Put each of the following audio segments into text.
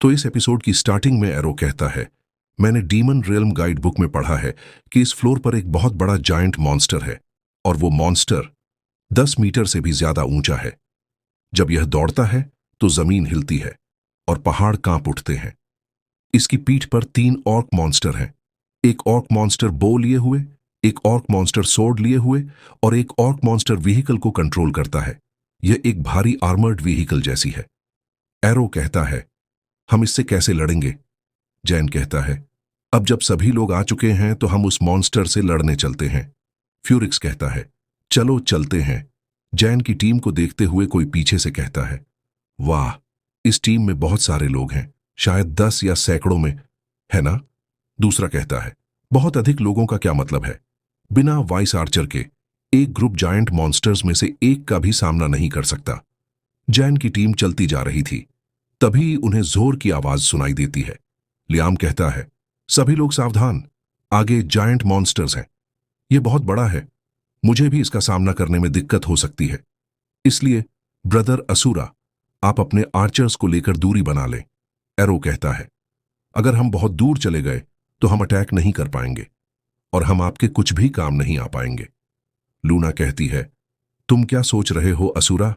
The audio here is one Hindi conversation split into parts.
तो इस एपिसोड की स्टार्टिंग में एरो कहता है, मैंने डीमन रियल्म गाइड बुक में पढ़ा है कि इस फ्लोर पर एक बहुत बड़ा जायंट मॉन्स्टर है और वो मॉन्स्टर 10 मीटर से भी ज्यादा ऊंचा है। जब यह दौड़ता है तो जमीन हिलती है और पहाड़ कांप उठते हैं। इसकी पीठ पर 3 ऑर्क मॉन्स्टर हैं। एक ऑर्क मॉन्स्टर बो लिए हुए, एक ऑर्क मॉन्स्टर सोर्ड लिए हुए और एक ऑर्क मॉन्स्टर व्हीकल को कंट्रोल करता है। यह एक भारी आर्मर्ड व्हीकल जैसी है। एरो कहता है, हम इससे कैसे लड़ेंगे? जैन कहता है, अब जब सभी लोग आ चुके हैं तो हम उस मॉन्स्टर से लड़ने चलते हैं। फ्यूरिक्स कहता है, चलो चलते हैं। जैन की टीम को देखते हुए कोई पीछे से कहता है, वाह, इस टीम में बहुत सारे लोग हैं, शायद 10 या सैकड़ों में, है ना? दूसरा कहता है, बहुत अधिक लोगों का क्या मतलब है? बिना वाइस आर्चर के एक ग्रुप जायंट मॉन्स्टर्स में से एक का भी सामना नहीं कर सकता। जैन की टीम चलती जा रही थी, तभी उन्हें जोर की आवाज सुनाई देती है। लियाम कहता है, सभी लोग सावधान, आगे जायंट मॉन्स्टर्स हैं। यह बहुत बड़ा है, मुझे भी इसका सामना करने में दिक्कत हो सकती है। इसलिए ब्रदर असुरा, आप अपने आर्चर्स को लेकर दूरी बना लें। एरो कहता है, अगर हम बहुत दूर चले गए तो हम अटैक नहीं कर पाएंगे और हम आपके कुछ भी काम नहीं आ पाएंगे। लूना कहती है, तुम क्या सोच रहे हो असुरा?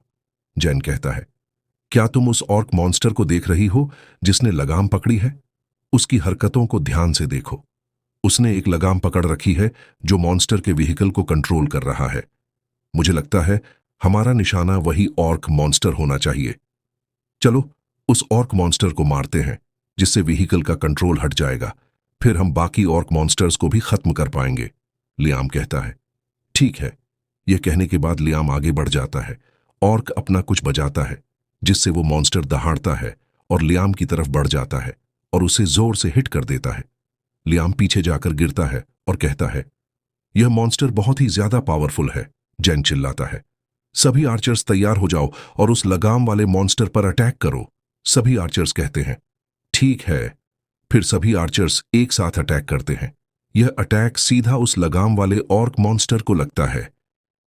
जैन कहता है, क्या तुम उस ऑर्क मॉन्स्टर को देख रही हो जिसने लगाम पकड़ी है? उसकी हरकतों को ध्यान से देखो। उसने एक लगाम पकड़ रखी है जो मॉन्स्टर के व्हीकल को कंट्रोल कर रहा है। मुझे लगता है हमारा निशाना वही ऑर्क मॉन्स्टर होना चाहिए। चलो उस ऑर्क मॉन्स्टर को मारते हैं, जिससे व्हीकल का कंट्रोल हट जाएगा। फिर हम बाकी ऑर्क मॉन्स्टर्स को भी खत्म कर पाएंगे। लियाम कहता है, ठीक है। यह कहने के बाद लियाम आगे बढ़ जाता है। ऑर्क अपना कुछ बजाता है, जिससे वो मॉन्स्टर दहाड़ता है और लियाम की तरफ बढ़ जाता है और उसे जोर से हिट कर देता है। लियाम पीछे जाकर गिरता है और कहता है, यह मॉन्स्टर बहुत ही ज्यादा पावरफुल है। जैन चिल्लाता है, सभी आर्चर्स तैयार हो जाओ और उस लगाम वाले मॉन्स्टर पर अटैक करो। सभी आर्चर्स कहते हैं, ठीक है। फिर सभी आर्चर्स एक साथ अटैक करते हैं। यह अटैक सीधा उस लगाम वाले ऑर्क मॉन्स्टर को लगता है।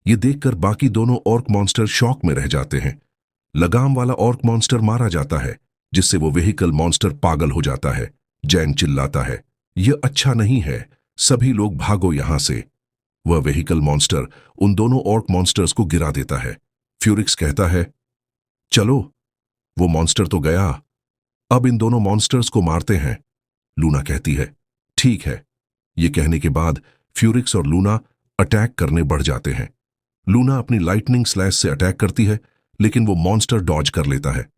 यह देखकर बाकी दोनों ऑर्क मॉन्स्टर शॉक में रह जाते हैं। लगाम वाला ऑर्क मॉन्स्टर मारा जाता है, जिससे वो व्हीकल मॉन्स्टर पागल हो जाता है। जैन चिल्लाता है, यह अच्छा नहीं है, सभी लोग भागो यहां से। वह व्हीकल मॉन्स्टर उन दोनों ऑर्क मॉन्स्टर्स को गिरा देता है। फ्यूरिक्स कहता है, चलो, वो मॉन्स्टर तो गया, अब इन दोनों मॉन्स्टर्स को मारते हैं। लूना कहती है, ठीक है। यह कहने के बाद फ्यूरिक्स और लूना अटैक करने बढ़ जाते हैं। लूना अपनी लाइटनिंग स्लैश से अटैक करती है, लेकिन वो मॉन्स्टर डॉज कर लेता है।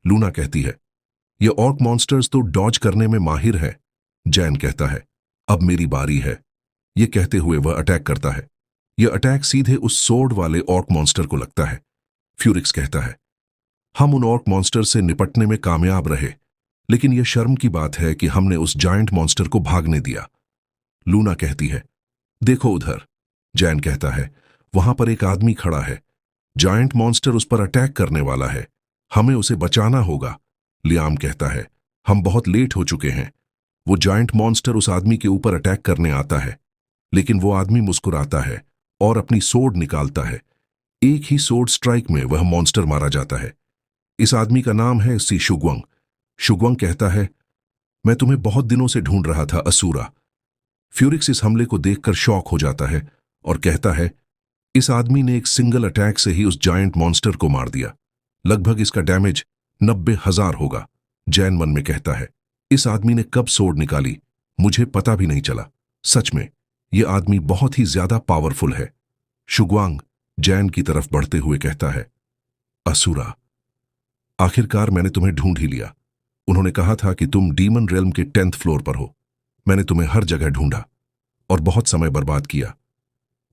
लूना कहती है, ये ऑर्क मॉन्स्टर्स तो डॉज करने में माहिर है। जैन कहता है, अब मेरी बारी है। यह कहते हुए वह अटैक करता है। यह अटैक सीधे उस सोर्ड वाले ऑर्क मॉन्स्टर को लगता है। फ्यूरिक्स कहता है, हम उन ऑर्क मॉन्स्टर से निपटने में कामयाब रहे, लेकिन यह शर्म की बात है कि हमने उस जायंट मॉन्स्टर को भागने दिया। लूना कहती है, देखो उधर। जैन कहता है, वहां पर एक आदमी खड़ा है। जायंट मॉन्स्टर उस पर अटैक करने वाला है, हमें उसे बचाना होगा। लियाम कहता है, हम बहुत लेट हो चुके हैं। वो जायंट मॉन्स्टर उस आदमी के ऊपर अटैक करने आता है, लेकिन वो आदमी मुस्कुराता है और अपनी सोर्ड निकालता है। एक ही सोर्ड स्ट्राइक में वह मॉन्स्टर मारा जाता है। इस आदमी का नाम है सी शुगवंग। शुगवंग कहता है, मैं तुम्हें बहुत दिनों से ढूंढ रहा था असुरा। फ्यूरिक्स इस हमले को देखकर शॉक हो जाता है और कहता है, इस आदमी ने एक सिंगल अटैक से ही उस जायंट मॉन्स्टर को मार दिया। लगभग इसका डैमेज 90,000 होगा। जैन मन में कहता है, इस आदमी ने कब सोर्ड निकाली, मुझे पता भी नहीं चला। सच में यह आदमी बहुत ही ज्यादा पावरफुल है। शुगवांग जैन की तरफ बढ़ते हुए कहता है, असुरा, आखिरकार मैंने तुम्हें ढूंढ ही लिया। उन्होंने कहा था कि तुम डीमन रेल्म के 10th फ्लोर पर हो। मैंने तुम्हें हर जगह ढूंढा और बहुत समय बर्बाद किया।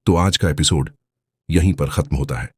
तो आज का एपिसोड यहीं पर खत्म होता है।